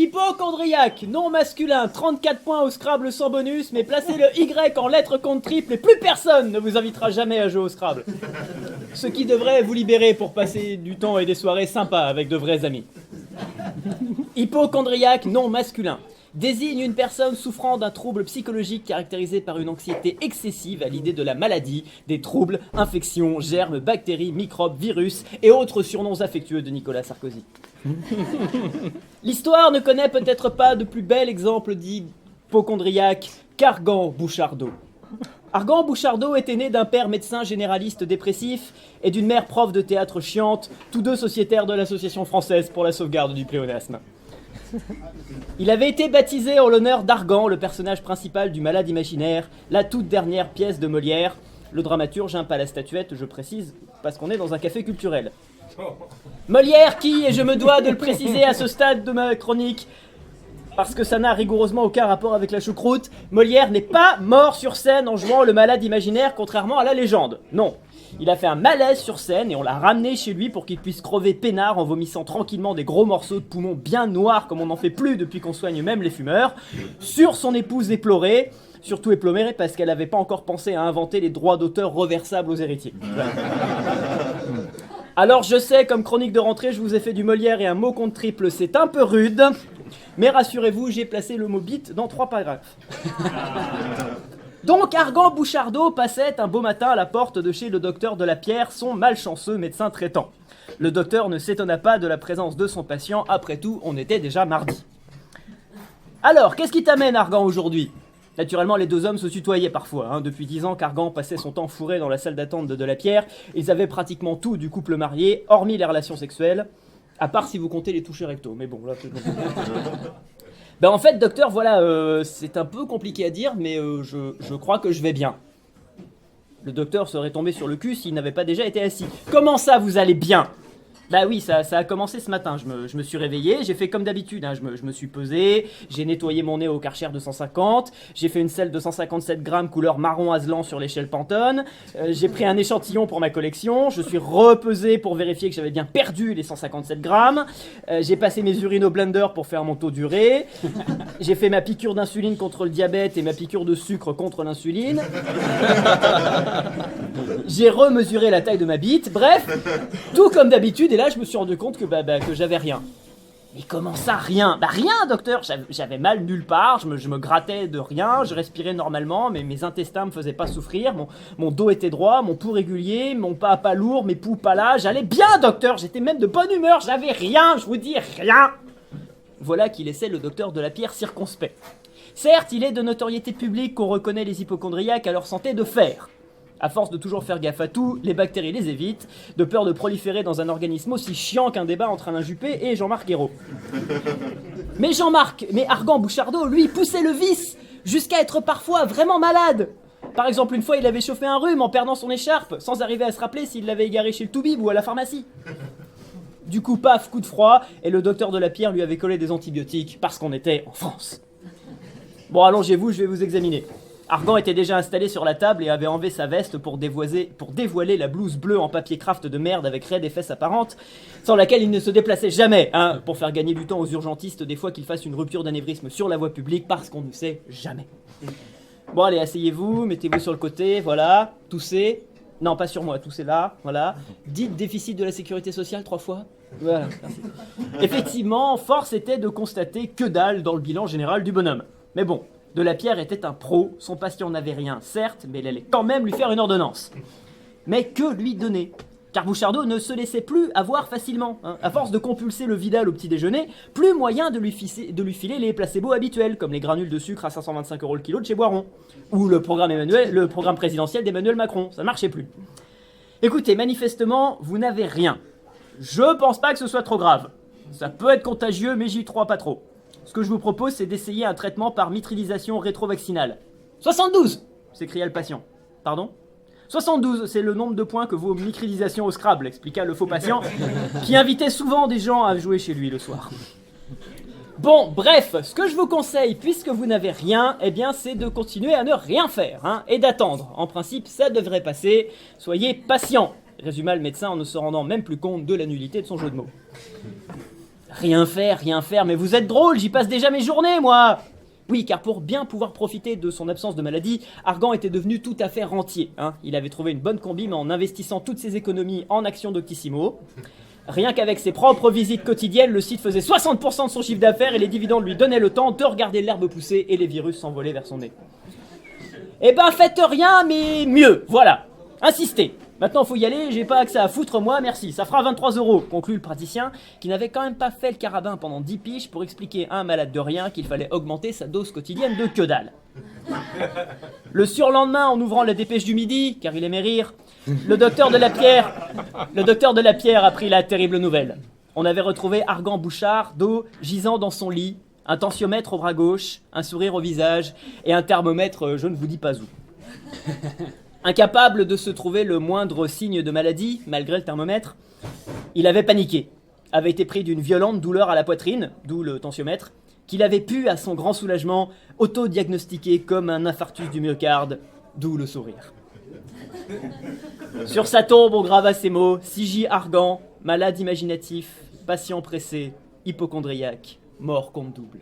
Hypochondriaque, non masculin, 34 points au Scrabble sans bonus, mais placez le Y en lettres compte triple et plus personne ne vous invitera jamais à jouer au Scrabble. Ce qui devrait vous libérer pour passer du temps et des soirées sympas avec de vrais amis. Hypochondriaque, non masculin, désigne une personne souffrant d'un trouble psychologique caractérisé par une anxiété excessive à l'idée de la maladie, des troubles, infections, germes, bactéries, microbes, virus et autres surnoms affectueux de Nicolas Sarkozy. L'histoire ne connaît peut-être pas de plus bel exemple d'hypochondriaque qu'Argan Bouchardot. Argan Bouchardot était né d'un père médecin généraliste dépressif et d'une mère prof de théâtre chiante, tous deux sociétaires de l'Association française pour la sauvegarde du pléonasme. Il avait été baptisé en l'honneur d'Argan, le personnage principal du Malade imaginaire, la toute dernière pièce de Molière. Le dramaturge, pas la statuette, je précise, parce qu'on est dans un café culturel. Molière qui, et je me dois de le préciser à ce stade de ma chronique, parce que ça n'a rigoureusement aucun rapport avec la choucroute, Molière n'est pas mort sur scène en jouant le Malade imaginaire, contrairement à la légende. Non. Il a fait un malaise sur scène et on l'a ramené chez lui pour qu'il puisse crever peinard en vomissant tranquillement des gros morceaux de poumons bien noirs comme on n'en fait plus depuis qu'on soigne même les fumeurs, sur son épouse éplorée, surtout éplorée parce qu'elle n'avait pas encore pensé à inventer les droits d'auteur reversables aux héritiers. Alors je sais, comme chronique de rentrée, je vous ai fait du Molière et un mot compte triple, c'est un peu rude, mais rassurez-vous, j'ai placé le mot bite dans 3 paragraphes. Donc Argan Bouchardot passait un beau matin à la porte de chez le docteur de la Pierre, son malchanceux médecin traitant. Le docteur ne s'étonna pas de la présence de son patient, après tout, on était déjà mardi. Alors, qu'est-ce qui t'amène, Argan, aujourd'hui ? Naturellement, les deux hommes se tutoyaient parfois. Depuis 10 ans qu'Argan passait son temps fourré dans la salle d'attente de la Pierre, ils avaient pratiquement tout du couple marié, hormis les relations sexuelles, à part si vous comptez les touchés rectaux. Mais bon, là, c'est bon. Ben en fait, docteur, voilà, c'est un peu compliqué à dire, mais je crois que je vais bien. Le docteur serait tombé sur le cul s'il n'avait pas déjà été assis. Comment ça, vous allez bien ? Bah oui, ça a commencé ce matin, je me suis réveillé, j'ai fait comme d'habitude, je me suis pesé, j'ai nettoyé mon nez au Karcher 250, j'ai fait une selle de 157 grammes couleur marron azelan sur l'échelle Pantone, j'ai pris un échantillon pour ma collection, je suis repesé pour vérifier que j'avais bien perdu les 157 grammes, j'ai passé mes urines au blender pour faire mon taux d'urée, j'ai fait ma piqûre d'insuline contre le diabète et ma piqûre de sucre contre l'insuline, j'ai remesuré la taille de ma bite, bref, tout comme d'habitude. Et là, je me suis rendu compte que j'avais rien. Mais comment ça, rien ? Bah rien, docteur, j'avais mal nulle part, je me grattais de rien, je respirais normalement, mais mes intestins me faisaient pas souffrir, mon dos était droit, mon pouls régulier, mon pas lourd, mes poux pas là, j'allais bien, docteur, j'étais même de bonne humeur, j'avais rien, je vous dis, rien. Voilà qui laissait le docteur de la Pierre circonspect. Certes, il est de notoriété publique qu'on reconnaît les hypochondriaques à leur santé de fer. À force de toujours faire gaffe à tout, les bactéries les évitent, de peur de proliférer dans un organisme aussi chiant qu'un débat entre Alain Juppé et Jean-Marc Ayrault. Mais Argan Bouchardot, lui, poussait le vice, jusqu'à être parfois vraiment malade. Par exemple, une fois, il avait chauffé un rhume en perdant son écharpe, sans arriver à se rappeler s'il l'avait égaré chez le Toubib ou à la pharmacie. Du coup, paf, coup de froid, et le docteur de la Pierre lui avait collé des antibiotiques, parce qu'on était en France. Bon, allongez-vous, je vais vous examiner. Argan était déjà installé sur la table et avait enlevé sa veste pour dévoiler la blouse bleue en papier craft de merde avec raies et fesses apparentes, sans laquelle il ne se déplaçait jamais, pour faire gagner du temps aux urgentistes des fois qu'ils fassent une rupture d'anévrisme sur la voie publique, parce qu'on ne sait jamais. Bon, allez, asseyez-vous, mettez-vous sur le côté, voilà, toussez. Non, pas sur moi, toussez là, voilà. Dites déficit de la sécurité sociale 3 fois. Voilà, merci. Effectivement, force était de constater que dalle dans le bilan général du bonhomme. Mais bon, de la Pierre était un pro, son patient n'avait rien, certes, mais il allait quand même lui faire une ordonnance. Mais que lui donner ? Car Bouchardot ne se laissait plus avoir facilement. À force de compulser le Vidal au petit déjeuner, plus moyen de lui filer les placebos habituels, comme les granules de sucre à 525 € le kilo de chez Boiron, ou le programme présidentiel d'Emmanuel Macron, ça ne marchait plus. Écoutez, manifestement, vous n'avez rien. Je pense pas que ce soit trop grave. Ça peut être contagieux, mais j'y crois pas trop. Ce que je vous propose, c'est d'essayer un traitement par mitrilisation rétrovaccinale. 72 ! S'écria le patient. Pardon ? 72, c'est le nombre de points que vaut mitrilisation au Scrabble, expliqua le faux patient, qui invitait souvent des gens à jouer chez lui le soir. Bon, bref, ce que je vous conseille, puisque vous n'avez rien, eh bien, c'est de continuer à ne rien faire, et d'attendre. En principe, ça devrait passer. Soyez patient, résuma le médecin en ne se rendant même plus compte de la nullité de son jeu de mots. Rien faire, mais vous êtes drôle, j'y passe déjà mes journées, moi. Oui, car pour bien pouvoir profiter de son absence de maladie, Argan était devenu tout à fait rentier. Il avait trouvé une bonne combi, mais en investissant toutes ses économies en actions Doctissimo. Rien qu'avec ses propres visites quotidiennes, le site faisait 60% de son chiffre d'affaires et les dividendes lui donnaient le temps de regarder l'herbe pousser et les virus s'envoler vers son nez. Eh ben faites rien, mais mieux, voilà. Insistez. Maintenant faut y aller, j'ai pas que ça à foutre moi, merci. Ça fera 23 €, conclut le praticien, qui n'avait quand même pas fait le carabin pendant 10 piges pour expliquer à un malade de rien qu'il fallait augmenter sa dose quotidienne de que dalle. Le surlendemain, en ouvrant la dépêche du midi, car il aimait rire, le docteur de la Pierre apprit la terrible nouvelle. On avait retrouvé Argan Bouchard, dos gisant dans son lit, un tensiomètre au bras gauche, un sourire au visage et un thermomètre je ne vous dis pas où. Incapable de se trouver le moindre signe de maladie, malgré le thermomètre, il avait paniqué, avait été pris d'une violente douleur à la poitrine, d'où le tensiomètre, qu'il avait pu, à son grand soulagement, auto-diagnostiquer comme un infarctus du myocarde, d'où le sourire. Sur sa tombe, on grava ces mots: C.J. Argan, malade imaginatif, patient pressé, hypocondriaque, mort compte double.